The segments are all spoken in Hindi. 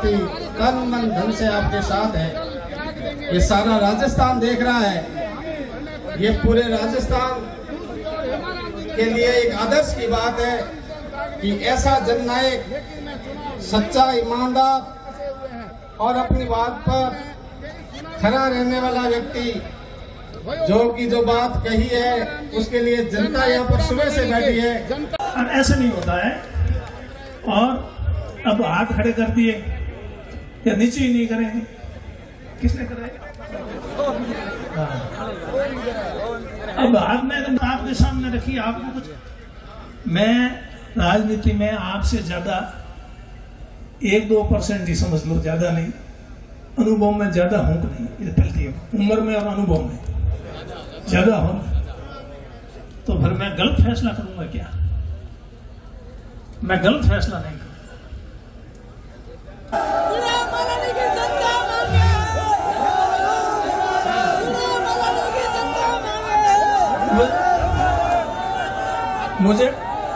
पार्टी तन मन धन से आपके साथ है। ये सारा राजस्थान देख रहा है। ये पूरे राजस्थान के लिए एक आदर्श की बात है कि ऐसा जननायक, सच्चा, ईमानदार और अपनी बात पर खरा रहने वाला व्यक्ति जो बात कही है उसके लिए जनता यहाँ पर सुबह से बैठी है। अब ऐसा नहीं होता है। और अब हाथ खड़े कर दिए या नीचे ही नहीं करेंगे, किसने कराया? अब हाथ में एकदम आपके सामने रखी। आपको कुछ, मैं राजनीति में आपसे ज्यादा 1-2% ही समझ लो, ज्यादा नहीं। अनुभव में ज्यादा हूं नहीं, ये पहली उम्र में और अनुभव में ज्यादा हूं, तो फिर मैं गलत फैसला करूंगा क्या? मैं गलत फैसला नहीं करूंगा।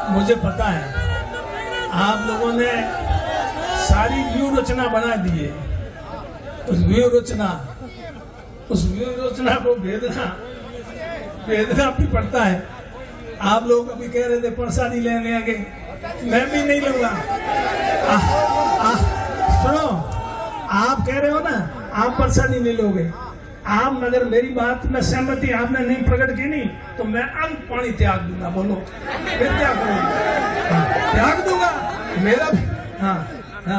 मुझे पता है आप लोगों ने सारी व्यूह रचना बना दी है। उस व्यूह रचना को भेदना भी पड़ता है। आप लोग अभी कह रहे थे प्रसादी लेने आ गए, मैं भी नहीं लूंगा। सुनो, आप कह रहे हो ना आप प्रसादी नहीं लोगे। आप अगर मेरी बात में सहमति आपने नहीं प्रकट की नहीं तो मैं अन्न पानी त्याग दूंगा। बोलो फिर क्या करूंगा? त्याग दूंगा मेरा। हाँ,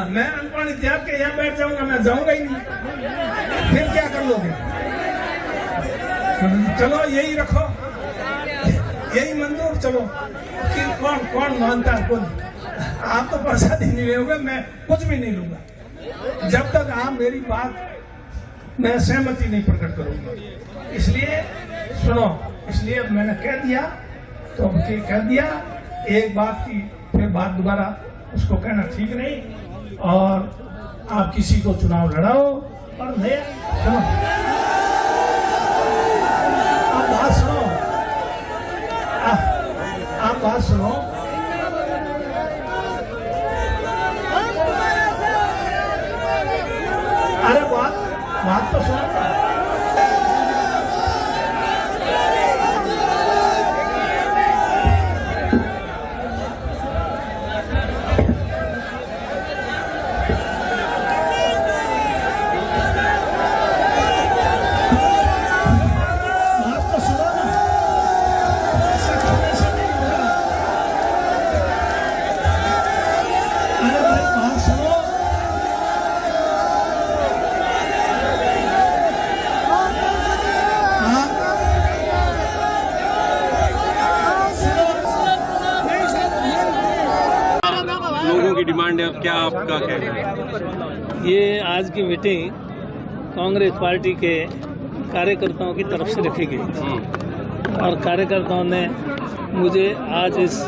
मैं अन्न पानी त्याग के यहाँ बैठ जाऊंगा, मैं जाऊंगा ही नहीं। फिर क्या कर लोगे? चलो यही रखो, यही मंजूर। चलो कि कौन मानता है? कौन? आप तो प्रसाद ही नहीं लोगे, मैं कुछ भी नहीं लूंगा जब तक आप मेरी बात मैं सहमति नहीं प्रकट करूंगा। इसलिए सुनो, इसलिए मैंने कह दिया तो अब कह दिया। एक बात की फिर बात दोबारा उसको कहना ठीक नहीं। और आप किसी को चुनाव लड़ाओ और मैं सुनो, आप बात सुनो, आप बात सुनो। अरे बात तो सुनो। डिमांड है, अब क्या आपका कहना है? ये आज की मीटिंग कांग्रेस पार्टी के कार्यकर्ताओं की तरफ से रखी गई और कार्यकर्ताओं ने मुझे आज इस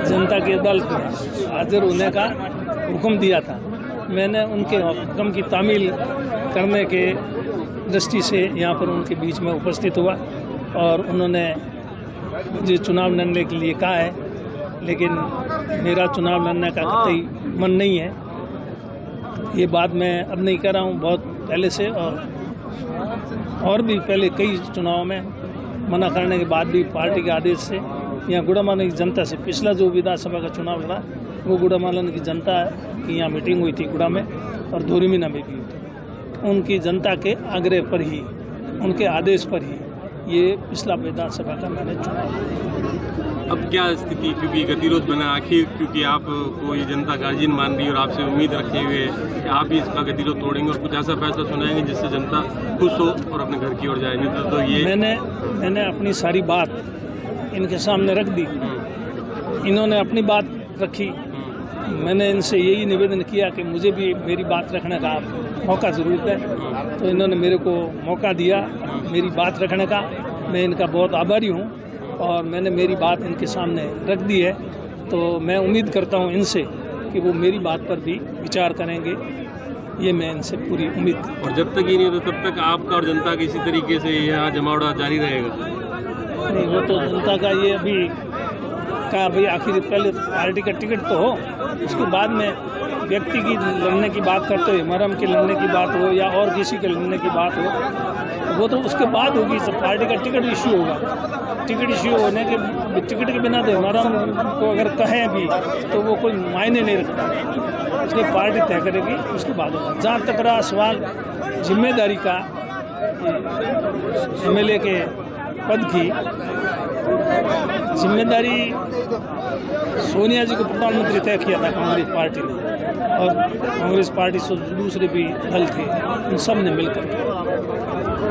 जनता की अदालत में हाजिर होने का हुक्म दिया था। मैंने उनके हुक्म की तामील करने के दृष्टि से यहाँ पर उनके बीच में उपस्थित हुआ और उन्होंने मुझे चुनाव लड़ने के लिए कहा है, लेकिन मेरा चुनाव लड़ने का कतई मन नहीं है। ये बात मैं अब नहीं कर रहा हूँ, बहुत पहले से और भी पहले कई चुनाव में मना करने के बाद भी पार्टी के आदेश से यहाँ गुड़ामालन की जनता से पिछला जो विधानसभा का चुनाव लड़ा वो गुड़ामालन की जनता की यहाँ मीटिंग हुई थी गुड़ा में और धोरीमीना में भी हुई थी। उनकी जनता के आग्रह पर ही, उनके आदेश पर ही ये पिछला विधानसभा का मैंने चुनाव। अब क्या स्थिति, क्योंकि गतिरोध बना आखिर, क्योंकि आपको ये जनता गार्जियन मान रही है और आपसे उम्मीद रखे हुए कि आप ही इसका गतिरोध तोड़ेंगे और कुछ ऐसा फैसला सुनाएंगे जिससे जनता खुश हो और अपने घर की ओर जाए। नहीं तो ये मैंने अपनी सारी बात इनके सामने रख दी, इन्होंने अपनी बात रखी। मैंने इनसे यही निवेदन किया कि मुझे भी मेरी बात रखने का मौका ज़रूरत है, तो इन्होंने मेरे को मौका दिया मेरी बात रखने का। मैं इनका बहुत आभारी हूँ और मैंने मेरी बात इनके सामने रख दी है, तो मैं उम्मीद करता हूँ इनसे कि वो मेरी बात पर भी विचार करेंगे। ये मैं इनसे पूरी उम्मीद। और जब तक ये नहीं होता तब तक आपका और जनता का इसी तरीके से यहाँ जमावड़ा जारी रहेगा? नहीं, वो तो जनता का ये अभी कहा भाई आखिर पहले पार्टी का टिकट तो हो, उसके बाद में व्यक्ति की लड़ने की बात करते हो, मरम के लड़ने की बात हो या और किसी के लड़ने की बात हो, वो तो उसके बाद होगी। सब पार्टी का टिकट इश्यू होगा। टिकट इश्यू होने के टिकट के बिना तो मरम को अगर कहें भी तो वो कोई मायने नहीं रखता, इसलिए पार्टी तय करेगी, उसके बाद होगा। जहाँ तक रहा सवाल जिम्मेदारी का, MLA के पद की जिम्मेदारी सोनिया जी को प्रधानमंत्री तय किया था कांग्रेस पार्टी ने, और कांग्रेस पार्टी से दूसरे भी दल थे, उन सब ने मिलकर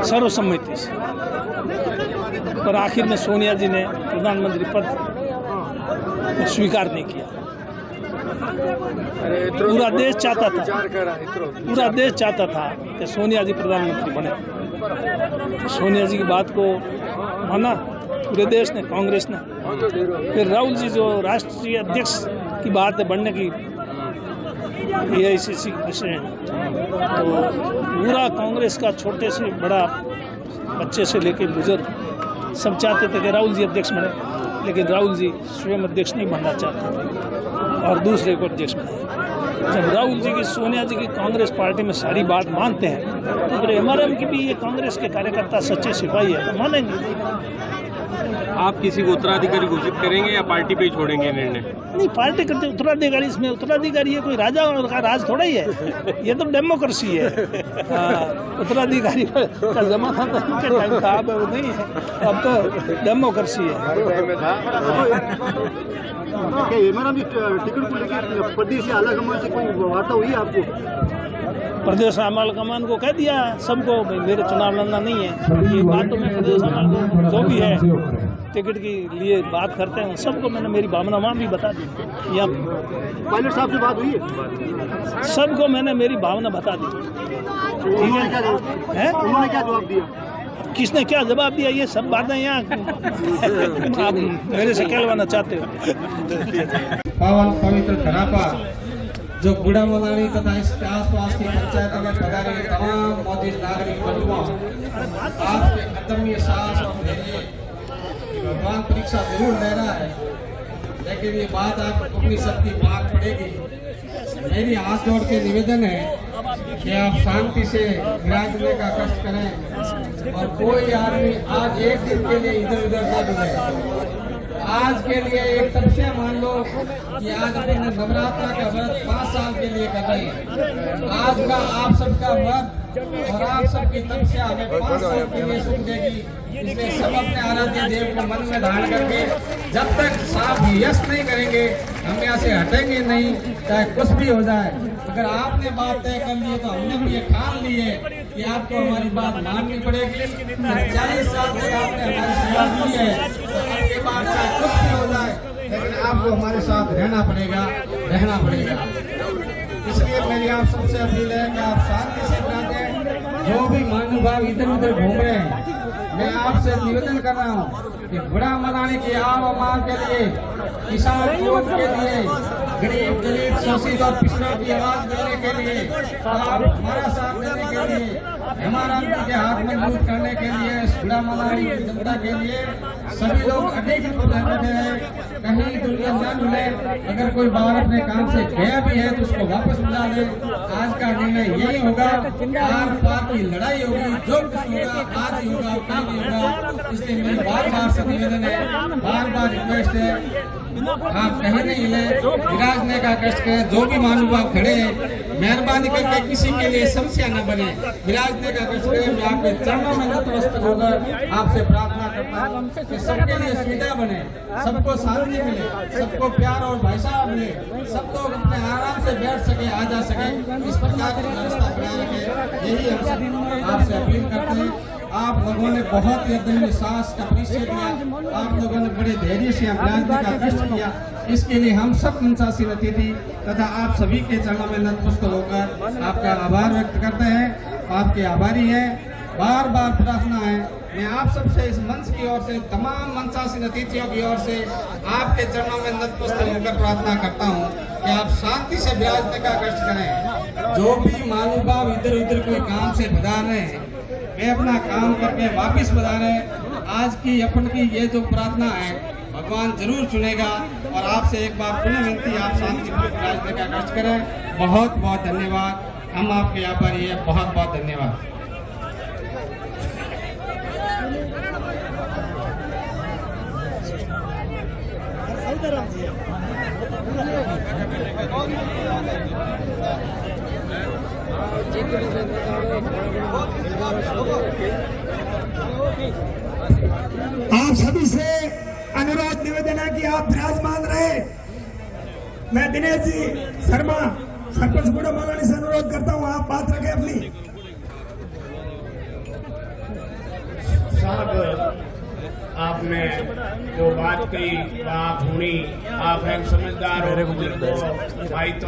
सर्वसम्मति से, पर आखिर में सोनिया जी ने प्रधानमंत्री पद को स्वीकार नहीं किया। पूरा देश चाहता था कि सोनिया जी प्रधानमंत्री बने। सोनिया जी की बात को माना पूरे देश ने, कांग्रेस ने। फिर राहुल जी जो राष्ट्रीय अध्यक्ष की बात है बनने की, AICC प्रेसिडेंट, तो पूरा कांग्रेस का छोटे से बड़ा, बच्चे से लेकर बुजुर्ग सब चाहते थे कि राहुल जी अध्यक्ष बने, लेकिन राहुल जी स्वयं अध्यक्ष नहीं बनना चाहते थे और दूसरे को अध्यक्ष बनाए। जब राहुल जी की, सोनिया जी की कांग्रेस पार्टी में सारी बात मानते हैं, तो फिर MRM की भी ये कांग्रेस के कार्यकर्ता सच्चे सिपाही है, तो मानेंगे। आप किसी को उत्तराधिकारी घोषित करेंगे या पार्टी पे ही छोड़ेंगे निर्णय? नहीं, पार्टी करते उत्तराधिकारी, इसमें उत्तराधिकारी है कोई राजा का राज थोड़ा ही है, ये तो डेमोक्रेसी है। उत्तराधिकारी का जमाना तो इनके टाइम था, अब वो नहीं है, अब तो डेमोक्रेसी है। टिकट को लेकर प्रदेश से आला कमान से कोई वार्ता हुई आपको? प्रदेश आला कमान को कह दिया सबको, भाई मेरे चुनाव लड़ना नहीं है, ये बात तो मैं प्रदेश आला जो भी है टिकट के लिए बात करते हैं सबको मैंने मेरी भावना वहाँ भी बता दी। यहाँ पायलट साहब से बात हुई है? सबको मैंने मेरी भावना बता दी। ठीक है, उन्होंने क्या जवाब दिया? किसने क्या जवाब दिया, ये सब बातें यहाँ आप मेरे से कहलवाना चाहते हो। पावन पवित्र खरापा जो गुड़ा मलानी तथा इसके आसपास की पंचायतों में पधारे तमाम मौजूद नागरिक बंधुओं, आपके अदम्य साहस और धैर्य भगवान परीक्षा जरूर ले रहा है, लेकिन ये बात आप अपनी सबकी बात पड़ेगी। मेरी हाथ जोड़ के निवेदन है कि आप शांति से विराजने का कष्ट करें और कोई आदमी आज एक दिन के लिए इधर उधर न डूबे। आज के लिए एक तपस्या मान लो कि आज अपने नवरात्रा का व्रत 5 साल के लिए कर रहे हैं। आज का आप सबका व्रत और आप सबकी तपस्या हमें 5 साल के लिए सुख देगी। इसलिए सब अपने आराध्य देव को मन में धारण करके जब तक साफ यश नहीं करेंगे हम यहाँ से हटेंगे नहीं, चाहे कुछ भी हो जाए। अगर आपने बात तय कर ली है तो हमने भी ये ठान ली है कि आपको हमारी बात माननी पड़ेगी। 40 साल तक आपने हमारी सेवा की है, तो आपके बाद चाहे कुछ भी हो जाए लेकिन आपको हमारे साथ रहना पड़ेगा। इसलिए मेरी आप सबसे अपील है कि आप शांति से बनाते, जो भी महानुभाव इधर उधर घूम रहे हैं, मैं आपसे निवेदन कर रहा हूँ कि गुड़ा मनाने की आवाम के लिए, किसान के लिए, गरीब दलित शोषित और पिछड़ों की आवाज देने के लिए, आप हमारा साथ देने के लिए, हमारा के हाथ मजबूत करने के लिए, गुड़ा मनाने की जनता के लिए सभी लोग अनेक बैठे हैं। कहीं दुनिया न मिले, अगर कोई बाहर अपने काम से गया भी है तो उसको वापस बुला ले। आज का निर्णय यही होगा, आर पार की लड़ाई होगी, जो कुछ होगा आज ही होगा, कल नहीं होगा। इसलिए मेरी बार से निवेदन है, बार रिक्वेस्ट है, आप कहीं नहीं हिले, विराजने का कष्ट करें। जो भी महानुभाव खड़े हैं मेहरबानी करके किसी के लिए समस्या न बने, विराजने का कष्ट करें। मैं आपके चरणों में नतमस्तक होकर आपसे प्रार्थना करता हूँ कि सबके लिए सुविधा बने, सबको शांति मिले, सबको प्यार और भाईचारा मिले, सब लोग अपने आराम से बैठ सके, आ जा सके, इस प्रकार की व्यवस्था बनाए रखें। यही हम सब आपसे अपील करते हैं। आप लोगों ने बहुत ही अदम्य साहस का परिचय दिया, आप लोगों ने बड़े धैर्य से विराजने का कष्ट किया, इसके लिए हम सब मंचासीन अतिथि तथा आप सभी के चरणों में नतमस्तक होकर आपका आभार व्यक्त करते हैं। आपके आभारी हैं। बार प्रार्थना है, मैं आप सबसे इस मंच की ओर से, तमाम मंचासीन अतिथियों की ओर से आपके चरणों में नतमस्तक होकर प्रार्थना करता हूँ कि आप शांति से विराजने का कष्ट करें। जो भी महानुभाव इधर उधर कोई काम से बधा रहे हैं, वे अपना काम करके वापिस बधा रहे हैं। आज की अपन की ये जो प्रार्थना है, भगवान जरूर चुनेगा। और आपसे एक बार पुनः विनती, आप शांतिपूर्वक राजनीति का खर्च करें। बहुत बहुत धन्यवाद, हम आपके आभारी है, बहुत बहुत धन्यवाद। आप सभी से अनुरोध निवेदन है कि आप विराजमान रहे। मैं दिनेश जी शर्मा सरपंच गुड़ा मालानी से अनुरोध करता हूं, आप बात रखें अपनी। साहब, आपने जो बात कही आप हुई, आप एक समझदार हो, बुजुर्ग हो, भाई तो